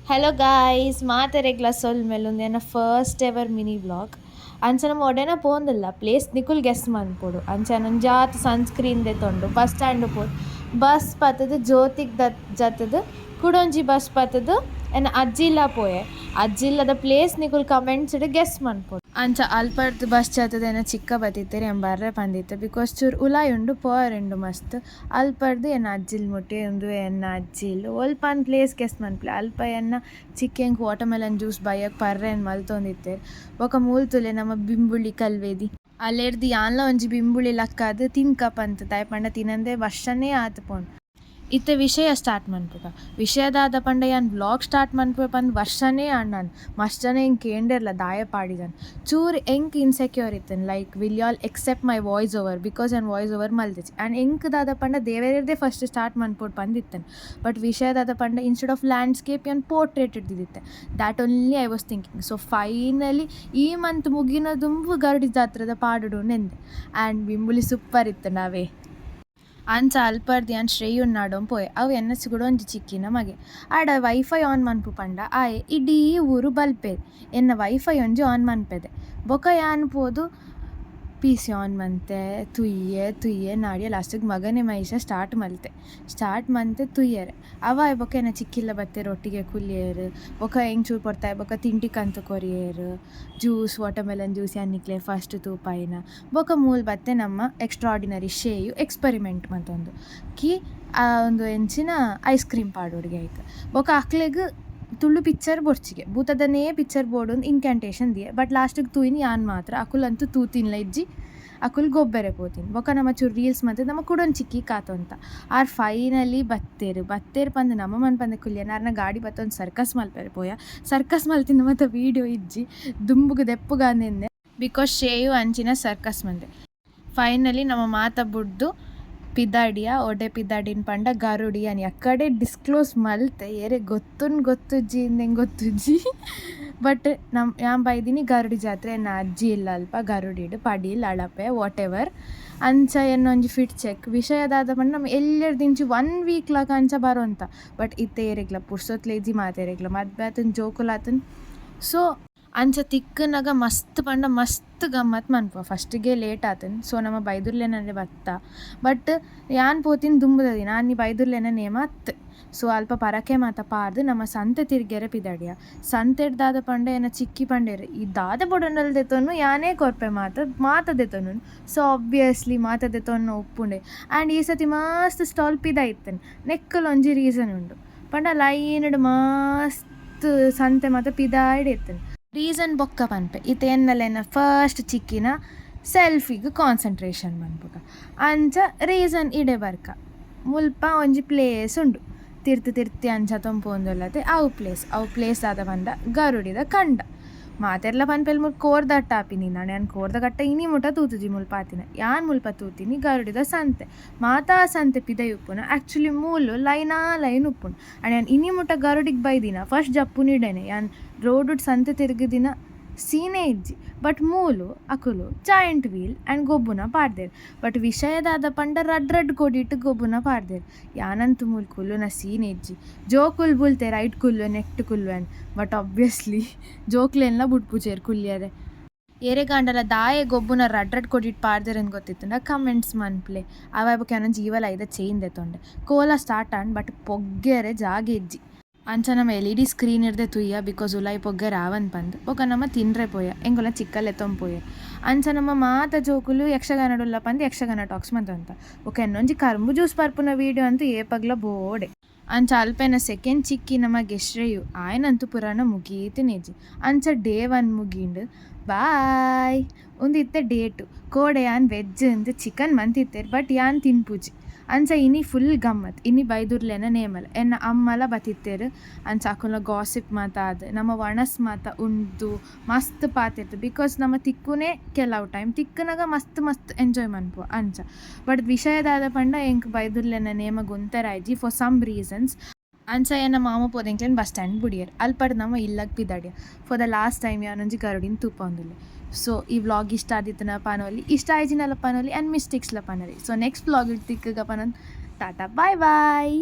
hello guys ಮಾತೆರೆಗ್ಲ ಸೊಲ್ಮೆಲು ನನ್ನ ಫಸ್ಟ್ ಎವರ್ ಮಿನಿ ವ್ಲಾಗ್ ಅಂಚನ ಮೊಡನೆ ಪೋಂದಿಲ್ಲ ಪ್ಲೇಸ್ ನಿಕುಲ್ ಗೆಸ್ ಮನ್ಪೊಡು ಅಂಚನ ಜಾತ್ ಸನ್ಸ್ಕ್ರೀನ್ ದೆತೊಂಡು ಬಸ್ ಸ್ಟ್ಯಾಂಡ್ ಪೋಡು ಬಸ್ ಪತ್ತದು ಜ್ಯೋತಿಗ್ ಜತ್ತದು ಕುಡೊಂಜಿ ಬಸ್ ಪತ್ತದು ಎನ್ನ ಅಜ್ಜಿಲ್ಲ ಪೋಯೆ ಅಜ್ಜಿಲ್ಲದ ಪ್ಲೇಸ್ ನಿಕುಲ್ ಕಮೆಂಟ್ಸ್ ಇಡು ಗೆಸ್ ಮನ್ಪೊಡು ಅಂಚ ಅಲ್ಪರ್ದು ಬಸ್ ಜತ್ತದ ಎನ್ನ ಚಿಕ್ಕ ಬತ್ತಿತ್ತೆರ್ ಎನ್ ಬರ್ರೆ ಪಂದಿತ್ತೆ ಬಿಕಾಸ್ ಚೂರು ಉಲಾಯಿ ಉಂಡು ಪೋರೆಂಡು ಮಸ್ತ್ ಅಲ್ಪರ್ದು ಎನ್ನ ಅಜ್ಜಿಲ್ ಮುಟ್ಟಿ ಉಂದು ಎನ್ನ ಅಜ್ಜಿಲ್ ಒಲ್ಪನ್ ಪ್ಲೇಸ್ ಗೆಸ್ ಮನ್ಪುಲೆ ಅಲ್ಪ ಎನ್ನ ಚಿಕ್ಕೆಂಕ್ ವಾಟರ್ಮೆಲನ್ ಜ್ಯೂಸ್ ಬಯ್ಯಕ್ಕೆ ಪರ್ರೆನ್ ಮಲ್ತೊಂದಿತ್ತೇರ್ ಬೊಕ ಮೂಲ್ತುಲೆ ನಮ್ಮ ಬಿಂಬುಳಿ ಕಲ್ವೆದಿ ಅಲ್ಲೆರ್ದು ಯಾನ್ಲ ಒಂಜಿ ಬಿಂಬುಳಿ ಲಕ್ಕದು ತಿನ್ಕಪ್ ಅಂತ ತಾಯ್ಪಂಡ ತಿನ್ನಂದೆ ವರ್ಷನೇ ಆತು ಪೋಂಡು ಇತ್ತೆ ವಿಷಯ ಸ್ಟಾರ್ಟ್ ಮನ್ಪುಗ ವಿಷಯದಾದ ಪಂಡ ಯಾನ್ ಬ್ಲಾಗ್ ಸ್ಟಾರ್ಟ್ ಮನ್ಪುವೆ ಪಂದ್ ವರ್ಷನೇ ಆಂಡಾನ್ ಮಸ್ತ್ ಜನ ಹಿಂಗೆ ಕೇಂಡಿರ್ಲ ದಾಯ ಪಾಡಿದನ್ ಚೂರು ಎಂಕ್ ಇನ್ಸೆಕ್ಯೂರ್ ಇತ್ತನ್ like will y'all accept my voice over because an voice over ಮಲ್ದಿಚ್ಚಿ ಆ್ಯಂಡ್ ಎಂಕ್ ದಾದ ಪಂಡ ದೇವೇರದೇ ಫಸ್ಟ್ ಸ್ಟಾರ್ಟ್ ಮನ್ಪೋಡು ಪಂದಿತ್ತನ್ ಬಟ್ ವಿಷಯದಾದ ಪಂಡ ಇನ್ಸ್ಟೆಡ್ ಆಫ್ ಲ್ಯಾಂಡ್ಸ್ಕೇಪ್ ಯಾನ್ ಪೋರ್ಟ್ರೇಟ್ ಇದ್ದಿತ್ತೆ that only I was thinking so finally ಈ ಮಂತ್ ಮುಗಿನ ದುಂಬು ಗರುಡಿ ಜಾತ್ರದ ಪಾಡುಡು ನೆಂದೆ ಆ್ಯಂಡ್ ಬಿಂಬುಲಿ ಸೂಪರ್ ಇತ್ತು ನಾವೇ ಅಂಚ ಅಲ್ಪರ್ದು ಯಾನ್ ಶ್ರೇಯುನ್ ನಾಡೋನ್ ಪೋಯೆ ಅವು ಎನ್ನ ಸಿಗುಡು ಒಂಜಿ ಚಿಕ್ಕಿನ ಮಗೆ ಆಡ ವೈಫೈ ಆನ್ ಮನ್ಪು ಪಂಡ ಆಯೆ ಇಡೀ ಊರು ಬಲ್ಪೆರ್ ಎನ್ನ ವೈಫೈ ಒಂಜಿ ಆನ್ ಮನ್ಪೆದೆ ಬೊಕ ಯಾನ್ ಪೋದು ಪಿ ಸಿ ಆನ್ ಮಂತೆ ತುಯ್ಯೆ ನಾಡಿಯ ಲಾಸ್ಟಿಗೆ ಮಗನೇ ಮೈಷ ಸ್ಟಾರ್ಟ್ ಮಂತೆ ತುಯ್ಯರೆ ಅವ ಬೊಕ ಏನ ಚಿಕ್ಕಿಲ್ಲ ಬತ್ತೇರು ಒಟ್ಟಿಗೆ ಕುಲ್ಲಿಯರು ಬೊಕ ಹೆಂಗೆ ಚೂರು ಕೊಡ್ತಾಯಿ ಬೊಕ ತಿಂಟಿ ಕಂತು ಕೊರಿಯರು ಜ್ಯೂಸ್ ವಾಟರ್ಮೆಲನ್ ಜ್ಯೂಸ್ ಯಾನಿಕ್ಲೆ ಫಸ್ಟ್ ತೂಪಾಯಿನ ಬೊಕ ಮೂಲ್ ಬತ್ತೆ ನಮ್ಮ ಎಕ್ಸ್ಟ್ರಾಡಿನರಿ ಶೇಯು ಎಕ್ಸ್ಪೆರಿಮೆಂಟ್ ಮತ್ತೊಂದು ಕಿ ಒಂದು ಎಂಚಿನ ಐಸ್ ಕ್ರೀಮ್ ಪಾಡೋಡಿಗೆ ಆಯ್ತು ಬೊಕ ಅಕ್ಲೆಗ್ ತುಳು ಪಿಕ್ಚರ್ ಬೊರ್ಚಿಗೆ ಭೂತದನೇ ಪಿಕ್ಚರ್ ಬೋರ್ಡ್ ಒಂದು ಇನ್ಕ್ಯಾಂಟೇಷನ್ ದಿಯೆ ಬಟ್ ಲಾಸ್ಟಿಗೆ ತೂಯಿನಿ ಯಾನ್ ಮಾತ್ರ ಅಕುಲಂತೂ ತೂತಿನ್ಲ ಇಜ್ಜಿ ಅಕುಲ್ ಗೊಬ್ಬರೆ ಪೋತೀನಿ ಬೊಕ ನಮ್ಮ ಚೂರು ರೀಲ್ಸ್ ಮತ್ತು ನಮ್ಮ ಕುಡೊಂದು ಚಿಕ್ಕಿ ಕಾತೊಂತ ಆರ್ ಫೈನಲಿ ಬತ್ತೇರು ಪಂದು ನಮ್ಮ ಮನ್ ಪಂದೆ ಕುಲ್ಯ ನಾರ್ನ ಗಾಡಿ ಬತ್ತೊಂದು ಸರ್ಕಸ್ ಮಲ್ಪೆರೆ ಪೋಯ ಸರ್ಕಸ್ ಮಲ್ತಿಂದ ಮತ್ತು ವೀಡಿಯೋ ಇಜ್ಜಿ ದುಂಬುಗು ದೆಪ್ಪುಗಾಂದಿಂದೆ ಬಿಕಾಸ್ ಶೇಯು ಅಂಚಿನ ಸರ್ಕಸ್ ಮಂದೆ ಫೈನಲಿ ನಮ್ಮ ಮಾತ ಬುಡ್ದು ಪಿದಾಡಿಯ ಒಡೆ ಪಿದಾಡಿನ ಪಂಡ ಗರುಡಿ అని ಅಕ್ಕಡೆ ಡಿಸ್ಕ್ಲೋಸ್ ಮಲ್ತೆ ಏರೆ ಗೊತ್ತುಜ್ಜಿ ಇಂದೆಂಗೆ ಗೊತ್ತುಜ್ಜಿ ಬಟ್ ಯಾನ್ ಬೈದಿನಿ ಗರುಡಿ ಜಾತ್ರೆ ಎನ್ನ ಅಜ್ಜಿ ಇಲ್ಲ ಅಲ್ಪ ಗರುಡಿಡು ಪಡೀಲ್ ಅಳಪೆ ವಾಟ್ ಎವರ್ ಅಂಚ ಎನ್ನೊಂಜಿ ಫಿಟ್ ಚೆಕ್ ವಿಷಯದಾದ ಪಂಡ ನಮ್ಮ ಎಲ್ಲೆರ್ ದಿಂಚಿ 1 ವೀಕ್ ಲಾಗ ಅಂಚ ಬರೋಂತ ಬಟ್ ಇತ್ತೆ ಏರೆಗ್ಲ ಪುರ್ಸೊತ್ಲೇಜಿ ಮಾತೆರೆಗ್ಲ ಮದ್ವೆ ಆತನ್ ಜೋಕುಲಾತನ್ ಸೊ ಅಂಚ ತಿಕ್ಕನಾಗ ಮಸ್ತ್ ಪಂಡ ಮಸ್ತ್ ಗಮ್ಮತ್ ಮನ್ಪ ಫಸ್ಟಿಗೆ ಲೇಟ್ ಆತನ್ ಸೊ ನಮ್ಮ ಬೈದುರ್ಲೆನೇ ಬತ್ತ ಬಟ್ ಯಾನ್ ಪೋತಿನ ದುಂಬುದದಿ ನಾನು ನೀ ಬೈದುರ್ಲೆನ ನೇಮ ಅತ್ತೆ ಸೊ ಅಲ್ಪ ಪರಕೆ ಮಾತ ಪಾರ್ದು ನಮ್ಮ ಸಂತೆ ತಿರ್ಗೆರೆ ಪಿದಾಡಿಯ ಸಂತೆಡ್ದಾದ ಪಂಡ ಏನ ಚಿಕ್ಕಿ ಪಂಡೇರು ಈ ದಾದ ಬೊಡಂಡಲ್ ದೆತೊನ್ನು ಯಾನೇ ಕೊರ್ಪೆ ಮಾತದೆತೊನ್ನು ಸೊ ಆಬ್ವಿಯಸ್ಲಿ ಮಾತದೆತೊನ್ನು ಒಪ್ಪುಂಡೆ ಆ್ಯಂಡ್ ಈ ಸತಿ ಮಸ್ತ್ ಸ್ಟಾಲ್ ಪಿದ ಇತ್ತನ್ ನೆಕ್ಕಲ್ ಒಂಜಿ ರೀಸನ್ ಉಂಡು ಪಂಡ ಲೈನ್ಡ್ ಮಸ್ತ್ ಸಂತೆ ಮಾತ ಪಿದಾಯ್ಡ್ ಇತ್ತನ್ ರೀಸನ್ ಬೊಕ್ಕ ಪನ್ಪೆ ಇತ್ತೆ ಎನ್ನಲೆನ ಫಸ್ಟ್ ಚಿಕ್ಕಿನ ಸೆಲ್ಫಿಗೆ ಕಾನ್ಸಂಟ್ರೇಷನ್ ಮನ್ಪುಗ ಅಂಚ ರೀಸನ್ ಇಡೆ ಬರ್ಕ ಮುಲ್ಪ ಒಂಜಿ ಪ್ಲೇಸ್ ಉಂಡು ತಿರ್ತಿ ಅಂಚ ತೊಂಪೊಂದುಲ್ಲತೆ ಅವು ಪ್ಲೇಸ್ ಆದ ಪಂಡ ಗರುಡಿದ ಕಂಡ ಮಾತೆರ್ಲ ಪನ್ಪೆಲ್ ಮುಲ್ಪ ಕೋರ್ದಟ್ಟ ಆಪಿನಿ ನಾನು ಕೋರ್ದ ಕಟ್ಟ ಇನಿ ಮುಟ ತೂತುಜಿ ಮುಲ್ಪ ಆತಿನ ಯಾನ್ ಮುಲ್ಪ ತೂತಿನಿ ಗರುಡಿದ ಸಂತೆ ಮಾತಾ ಸಂತೆ ಪಿದೈ ಉಪ್ಪುನ ಆ್ಯಕ್ಚುಲಿ ಮೂಲು ಲೈನ್ ಉಪ್ಪುಂಡು ಆ್ಯಂಡ್ ಯಾನ್ ಇನಿ ಮುಟ ಗರುಡಿಗೆ ಬೈದಿನ ಫಸ್ಟ್ ಜಪ್ಪು ನೀಡೇನೆ ಯಾನ್ ರೋಡ್ ಸಂತೆ ತಿರುಗಿದಿನ ಸೀನೆ ಇಜ್ಜಿ ಬಟ್ ಮೂಲು ಅಕುಲು ಜಾಯಿಂಟ್ ವೀಲ್ ಆ್ಯಂಡ್ ಗೊಬ್ಬುನ ಪಾಡ್ದೇರು ಬಟ್ ವಿಷಯದಾದ ಪಂಡ ರಡ್ ಕೊಡಿಟ್ಟು ಗೊಬ್ಬುನ ಪಾಡ್ದೇರು ಯಾನಂತು ಮೂಲ್ ಕುಲ್ಲುನ ಸೀನೆ ಇಜ್ಜಿ ಜೋಕುಲ್ ಬುಲ್ತೆ ರೈಟ್ ಕುಲ್ಲು ನೆಕ್ಟ್ ಕುಲ್ಲು ಆ್ಯಂಡ್ ಬಟ್ ಆಬ್ವಿಯಸ್ಲಿ ಜೋಕ್ಲೆಲ್ಲ ಬುಟ್ಪುಜೇರು ಕುಲ್ಯರೆ ಏರೆಗಾಂಡಲ ದಾಯೆ ಗೊಬ್ಬುನ ರಡ್ ಕೊಡಿಟ್ಟು ಪಾಡ್ದೇರನ್ ಗೊತ್ತಿತ್ತು ಕಮೆಂಟ್ಸ್ ಮನ್ಪ್ಲೆ ಅವಾಯ್ಬಕ್ಕೆ ಅನ್ನೋ ಜೀವಲ ಐದ ಚೇಂಜ್ ಎತ್ತೊಂಡೆ ಕೋಲ ಸ್ಟಾರ್ಟ್ ಆಂಡ್ ಬಟ್ ಪೊಗ್ಗೆರೆ ಜಾಗೆ ಇಜ್ಜಿ ಅಂಚ ನಮ್ಮ LED ಸ್ಕ್ರೀನ್ ಇರ್ದೆ ತುಯ್ಯ ಬಿಕಾಸ್ ಉಲಾಯಿ ಪೊಗ್ಗೆ ರಾವನ್ ಪಂದ್ ಬೊಕ ನಮ್ಮ ತಿನ್ರೆ ಪೋಯ ಎಂಗೊಲ ಚಿಕ್ಕಲ್ ಎತ್ತೊಂಪೋಯ ಅಂಚ ನಮ್ಮ ಮಾತ ಜೋಕುಲು ಯಕ್ಷಗಾನಡುಲ್ಲ ಪಂದ್ ಯಕ್ಷಗಾನ ಟಾಕ್ಸ್ ಮಂತ ಬೊಕ ಎನ್ನೊಂಜಿ ಕರ್ಮು ಜ್ಯೂಸ್ ಪರ್ಪುನ ವೀಡಿಯೋ ಅಂತೂ ಏಪಗ್ಲ ಬೋಡೆ ಅಂಚ ಅಲ್ಪೆನ ಸೆಕೆಂಡ್ ಚಿಕ್ಕಿ ನಮ್ಮ ಗೆಶ್ರೇಯು ಆಯ್ನಂತೂ ಪುರಾಣ ಮುಗೀತಿನೇಜಿ ಅಂಚ ಡೇ 1 ಮುಗೀಂಡು ಬಾಯ್ ಒಂದಿತ್ತೆ ಡೇಟು ಕೋಡೆ ಯಾನ್ ವೆಜ್ ಅಂತ ಚಿಕನ್ ಮಂತಿತ್ತೇರು ಬಟ್ ಯಾನ್ ತಿನ್ಪುಜಿ ಅಂಚ ಇನಿ ಫುಲ್ ಗಮ್ಮತ್ ಇನಿ ಬೈದುರ್ಲೆನ ನೇಮಲ ಎನ್ನ ಅಮ್ಮಲ ಬತ್ತಿತ್ತೇರು ಅಂಚ ಅಕುಲ ಗಾಸಿಪ್ ಮಾತಾದ ನಮ್ಮ ವಣಸ್ ಮಾತ ಉಂಡು ಮಸ್ತ್ ಪಾತಿರ್ತು ಬಿಕಾಸ್ ನಮ್ಮ ತಿಕ್ಕುನೇ ಕೆಲವು ಟೈಮ್ ತಿಕ್ಕನಾಗ ಮಸ್ತ್ ಎಂಜಾಯ್ ಮನ್ಪು ಅಂಚ ಬಟ್ ವಿಷಯದಾದ ಪಂಡ ಎಂಕ್ ಬೈದುರ್ಲೆನ ನೇಮ ಗುಂತರಾಯ್ಜಿ ಫಾರ್ ಸಮ್ ರೀಸನ್ಸ್ ಅಂಚ ಏನ ಮಾಮ ಪೋದೆಂಕ್ಲೆನ್ ಬಸ್ ಸ್ಟ್ಯಾಂಡ್ ಬುಡಿಯರ್ ಅಲ್ಪಡ್ ನಮ್ಮ ಇಲ್ಲಗ್ ಪಿದಾಡ್ಯ ಫಾರ್ ದ ಲಾಸ್ಟ್ ಟೈಮ್ ಯಾನೊಂಜಿ ಗರುಡಿನ ತೂಪ ಒಂದುಲ್ಲೆ ಸೊ ಈ ವ್ಲಾಗ್ ಇಷ್ಟ ಆದಿತ್ತನ ಪಾನೋಲಿ ಇಷ್ಟ ಆಯ್ಜಿನಲ್ಲ ಪಾನೋಲಿ ಆ್ಯಂಡ್ ಮಿಸ್ಟೇಕ್ಸ್ಲ ಪಾನೋಲಿ ಸೊ ನೆಕ್ಸ್ಟ್ ವ್ಲಾಗ್ ಇಡ್ತಿಕ್ಕ ಪನೊಂದು ಟಾಟಾ ಬಾಯ್